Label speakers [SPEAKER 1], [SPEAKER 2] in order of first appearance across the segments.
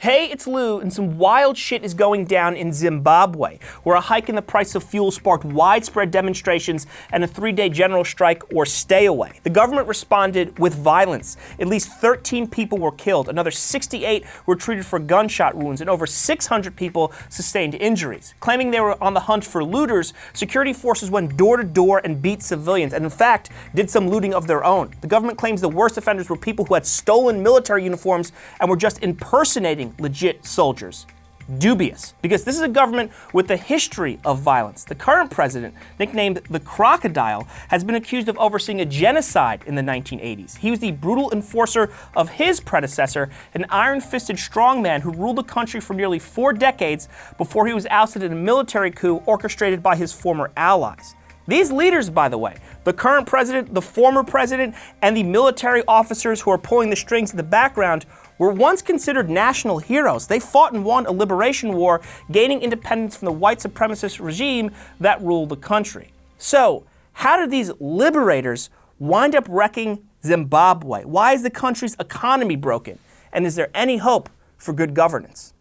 [SPEAKER 1] Hey, it's Lou, and some wild shit is going down in Zimbabwe, where a hike in the price of fuel sparked widespread demonstrations and a 3-day general strike or stay away. The government responded with violence. At least 13 people were killed, another 68 were treated for gunshot wounds, and over 600 people sustained injuries. Claiming they were on the hunt for looters, security forces went door to door and beat civilians, and in fact, did some looting of their own. The government claims the worst offenders were people who had stolen military uniforms and were just impersonating legit soldiers. Dubious, because this is a government with a history of violence. The current president, nicknamed the Crocodile, has been accused of overseeing a genocide in the 1980s. He was the brutal enforcer of his predecessor, an iron-fisted strongman who ruled the country for nearly 4 decades before he was ousted in a military coup orchestrated by his former allies. These leaders, by the way, the current president, the former president, and the military officers who are pulling the strings in the background were once considered national heroes. They fought and won a liberation war, gaining independence from the white supremacist regime that ruled the country. So, how did these liberators wind up wrecking Zimbabwe? Why is the country's economy broken? And is there any hope for good governance?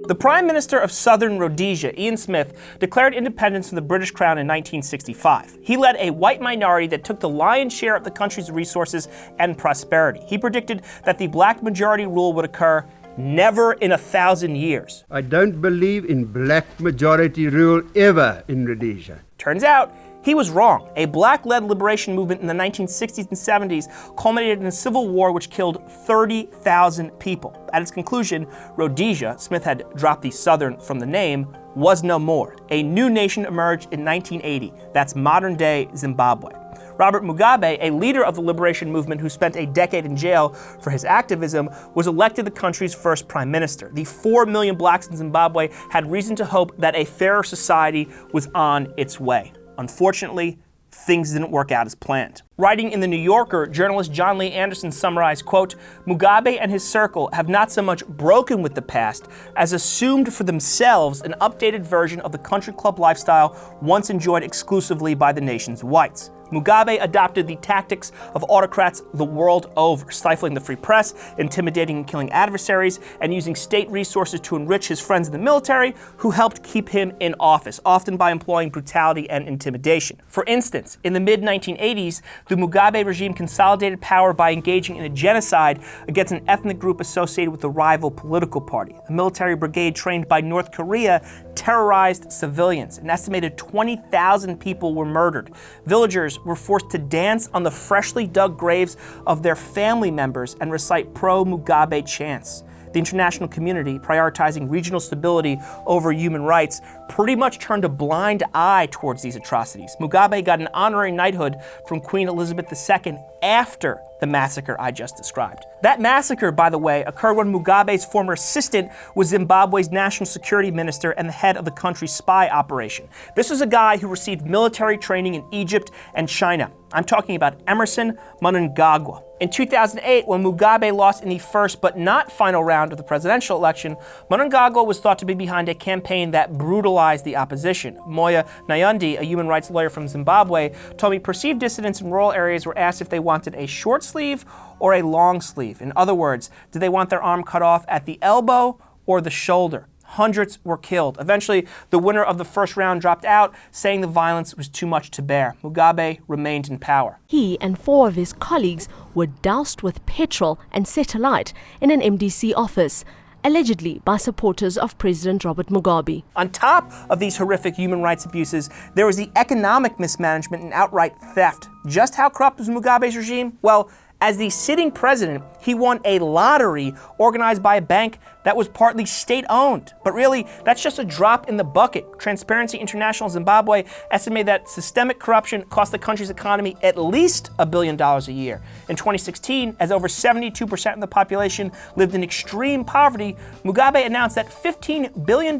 [SPEAKER 1] The Prime Minister of Southern Rhodesia, Ian Smith, declared independence from the British Crown in 1965. He led a white minority that took the lion's share of the country's resources and prosperity. He predicted that the black majority rule would occur never in 1,000 years.
[SPEAKER 2] I don't believe in black majority rule ever in Rhodesia.
[SPEAKER 1] Turns out, he was wrong. A black-led liberation movement in the 1960s and 70s culminated in a civil war which killed 30,000 people. At its conclusion, Rhodesia, Smith had dropped the Southern from the name, was no more. A new nation emerged in 1980. That's modern-day Zimbabwe. Robert Mugabe, a leader of the liberation movement who spent a decade in jail for his activism, was elected the country's first prime minister. The 4 million blacks in Zimbabwe had reason to hope that a fairer society was on its way. Unfortunately, things didn't work out as planned. Writing in The New Yorker, journalist John Lee Anderson summarized, quote, "Mugabe and his circle have not so much broken with the past as assumed for themselves an updated version of the country club lifestyle once enjoyed exclusively by the nation's whites. Mugabe adopted the tactics of autocrats the world over, stifling the free press, intimidating and killing adversaries, and using state resources to enrich his friends in the military who helped keep him in office, often by employing brutality and intimidation. For instance, in the mid-1980s, the Mugabe regime consolidated power by engaging in a genocide against an ethnic group associated with the rival political party. A military brigade trained by North Korea terrorized civilians. An estimated 20,000 people were murdered. Villagers were forced to dance on the freshly dug graves of their family members and recite pro-Mugabe chants. The international community, prioritizing regional stability over human rights, pretty much turned a blind eye towards these atrocities. Mugabe got an honorary knighthood from Queen Elizabeth II after the massacre I just described. That massacre, by the way, occurred when Mugabe's former assistant was Zimbabwe's national security minister and the head of the country's spy operation. This was a guy who received military training in Egypt and China. I'm talking about Emerson Mnangagwa. In 2008, when Mugabe lost in the first but not final round of the presidential election, Mnangagwa was thought to be behind a campaign that brutalized the opposition. Moya Nyandi, a human rights lawyer from Zimbabwe, told me perceived dissidents in rural areas were asked if they wanted a short sleeve or a long sleeve. In other words, did they want their arm cut off at the elbow or the shoulder? Hundreds were killed. Eventually, the winner of the first round dropped out, saying the violence was too much to bear. Mugabe remained in power.
[SPEAKER 3] He and 4 of his colleagues were doused with petrol and set alight in an MDC office, allegedly by supporters of President Robert Mugabe.
[SPEAKER 1] On top of these horrific human rights abuses, there was the economic mismanagement and outright theft. Just how corrupt was Mugabe's regime? Well, as the sitting president, he won a lottery organized by a bank that was partly state-owned. But really, that's just a drop in the bucket. Transparency International Zimbabwe estimated that systemic corruption cost the country's economy at least $1 billion a year. In 2016, as over 72% of the population lived in extreme poverty, Mugabe announced that $15 billion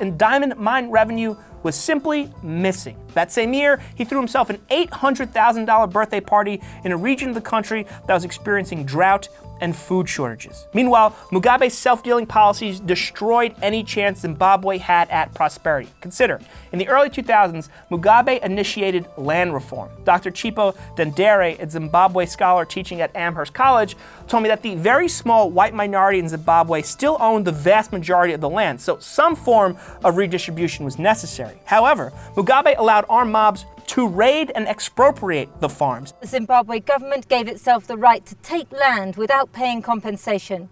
[SPEAKER 1] in diamond mine revenue was simply missing. That same year, he threw himself an $800,000 birthday party in a region of the country that was experiencing drought and food shortages. Meanwhile, Mugabe's self-dealing policies destroyed any chance Zimbabwe had at prosperity. Consider, in the early 2000s, Mugabe initiated land reform. Dr. Chipo Dendere, a Zimbabwe scholar teaching at Amherst College, told me that the very small white minority in Zimbabwe still owned the vast majority of the land, so some form of redistribution was necessary. However, Mugabe allowed armed mobs to raid and expropriate the farms.
[SPEAKER 4] The Zimbabwe government gave itself the right to take land without paying compensation.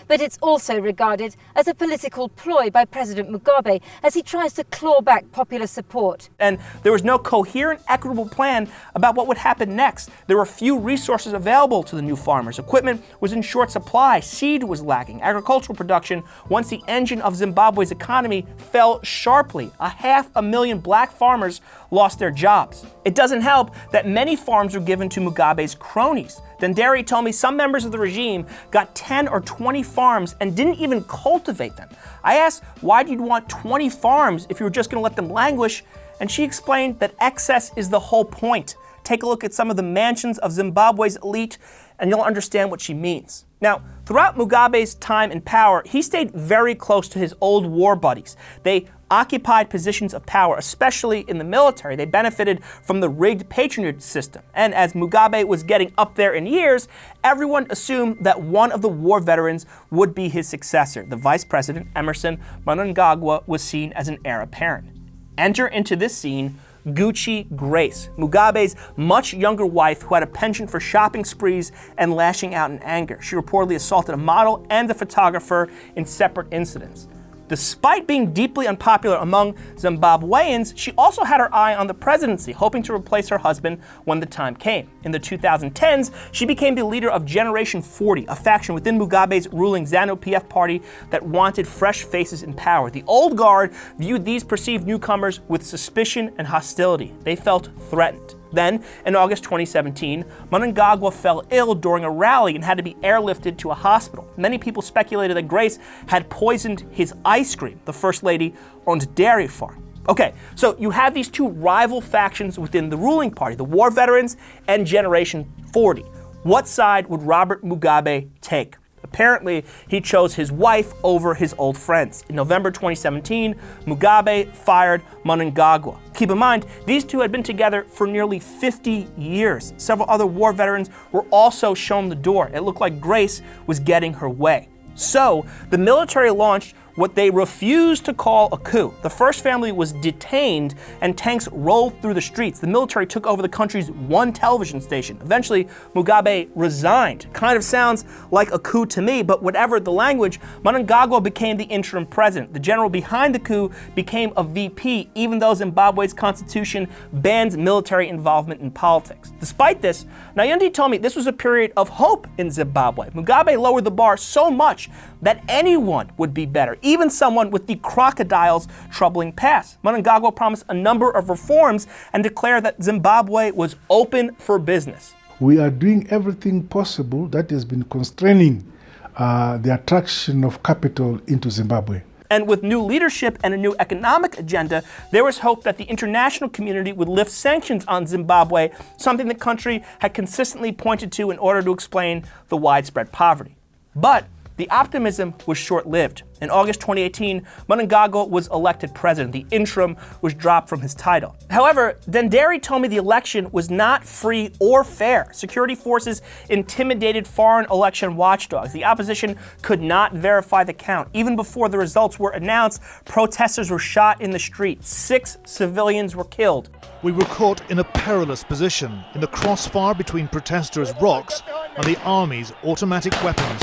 [SPEAKER 4] But it's also regarded as a political ploy by President Mugabe as he tries to claw back popular support.
[SPEAKER 1] And there was no coherent, equitable plan about what would happen next. There were few resources available to the new farmers. Equipment was in short supply, seed was lacking, agricultural production, once the engine of Zimbabwe's economy, fell sharply. 500,000 black farmers lost their jobs. It doesn't help that many farms were given to Mugabe's cronies. Dendere told me some members of the regime got 10 or 20 farms and didn't even cultivate them. I asked, why do you want 20 farms if you were just going to let them languish? And she explained that excess is the whole point. Take a look at some of the mansions of Zimbabwe's elite and you'll understand what she means. Now, throughout Mugabe's time in power, he stayed very close to his old war buddies. They occupied positions of power, especially in the military. They benefited from the rigged patronage system. And as Mugabe was getting up there in years, everyone assumed that one of the war veterans would be his successor. The Vice President, Emerson Mnangagwa, was seen as an heir apparent. Enter into this scene Gucci Grace, Mugabe's much younger wife who had a penchant for shopping sprees and lashing out in anger. She reportedly assaulted a model and a photographer in separate incidents. Despite being deeply unpopular among Zimbabweans, she also had her eye on the presidency, hoping to replace her husband when the time came. In the 2010s, she became the leader of Generation 40, a faction within Mugabe's ruling ZANU-PF party that wanted fresh faces in power. The old guard viewed these perceived newcomers with suspicion and hostility. They felt threatened. Then, in August 2017, Mnangagwa fell ill during a rally and had to be airlifted to a hospital. Many people speculated that Grace had poisoned his ice cream. The First Lady owned a dairy farm. Okay, so you have these two rival factions within the ruling party, the war veterans and Generation 40. What side would Robert Mugabe take? Apparently, he chose his wife over his old friends. In November 2017, Mugabe fired Mnangagwa. Keep in mind, these two had been together for nearly 50 years. Several other war veterans were also shown the door. It looked like Grace was getting her way. So, the military launched what they refused to call a coup. The first family was detained and tanks rolled through the streets. The military took over the country's one television station. Eventually, Mugabe resigned. Kind of sounds like a coup to me, but whatever the language, Mnangagwa became the interim president. The general behind the coup became a VP, even though Zimbabwe's constitution bans military involvement in politics. Despite this, Nayandi told me this was a period of hope in Zimbabwe. Mugabe lowered the bar so much that anyone would be better, even someone with the crocodile's troubling past. Mnangagwa promised a number of reforms and declared that Zimbabwe was open for business.
[SPEAKER 5] We are doing everything possible that has been constraining the attraction of capital into Zimbabwe.
[SPEAKER 1] And with new leadership and a new economic agenda, there was hope that the international community would lift sanctions on Zimbabwe, something the country had consistently pointed to in order to explain the widespread poverty. But the optimism was short-lived. In August 2018, Mnangagwa was elected president. The interim was dropped from his title. However, Dendere told me the election was not free or fair. Security forces intimidated foreign election watchdogs. The opposition could not verify the count. Even before the results were announced, protesters were shot in the street. 6 civilians were killed.
[SPEAKER 6] We were caught in a perilous position, in the crossfire between protesters' rocks and the army's automatic weapons.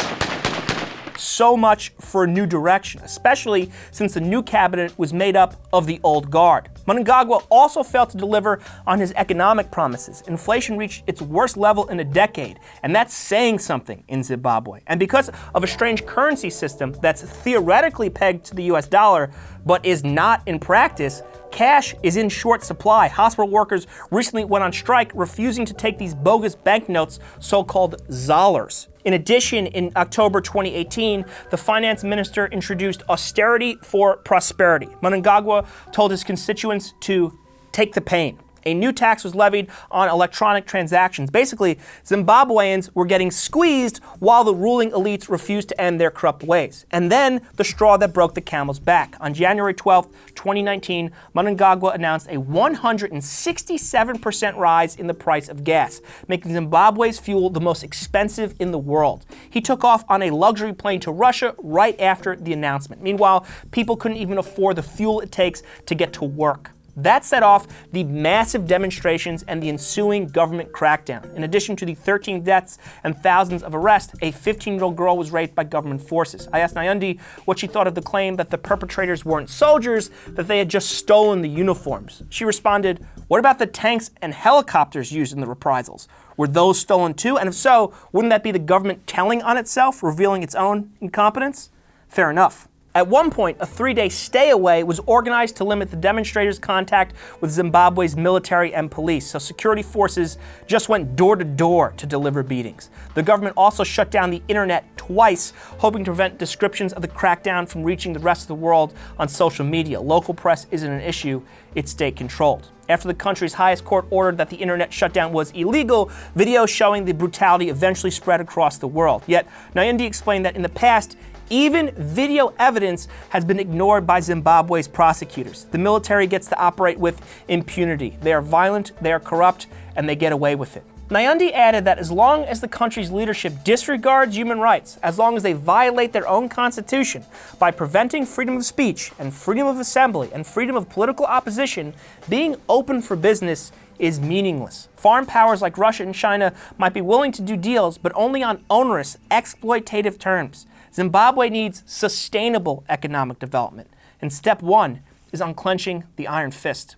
[SPEAKER 1] So much for a new direction, especially since the new cabinet was made up of the old guard. Mnangagwa also failed to deliver on his economic promises. Inflation reached its worst level in a decade, and that's saying something in Zimbabwe. And because of a strange currency system that's theoretically pegged to the US dollar, but is not in practice, cash is in short supply. Hospital workers recently went on strike, refusing to take these bogus banknotes, so-called zollars. In addition, in October 2018, the finance minister introduced austerity for prosperity. Mnangagwa told his constituents to take the pain. A new tax was levied on electronic transactions. Basically, Zimbabweans were getting squeezed while the ruling elites refused to end their corrupt ways. And then the straw that broke the camel's back. On January 12, 2019, Mnangagwa announced a 167% rise in the price of gas, making Zimbabwe's fuel the most expensive in the world. He took off on a luxury plane to Russia right after the announcement. Meanwhile, people couldn't even afford the fuel it takes to get to work. That set off the massive demonstrations and the ensuing government crackdown. In addition to the 13 deaths and thousands of arrests, a 15-year-old girl was raped by government forces. I asked Nyundi what she thought of the claim that the perpetrators weren't soldiers, that they had just stolen the uniforms. She responded, "What about the tanks and helicopters used in the reprisals? Were those stolen too? And if so, wouldn't that be the government telling on itself, revealing its own incompetence?" Fair enough. At one point, a 3-day stay away was organized to limit the demonstrators' contact with Zimbabwe's military and police, so security forces just went door to door to deliver beatings. The government also shut down the internet twice, hoping to prevent descriptions of the crackdown from reaching the rest of the world on social media. Local press isn't an issue, it's state-controlled. After the country's highest court ordered that the internet shutdown was illegal, videos showing the brutality eventually spread across the world. Yet, Nyundi explained that in the past, even video evidence has been ignored by Zimbabwe's prosecutors. The military gets to operate with impunity. They are violent, they are corrupt, and they get away with it. Nyundi added that as long as the country's leadership disregards human rights, as long as they violate their own constitution by preventing freedom of speech and freedom of assembly and freedom of political opposition, being open for business is meaningless. Foreign powers like Russia and China might be willing to do deals, but only on onerous, exploitative terms. Zimbabwe needs sustainable economic development, and step one is unclenching the iron fist.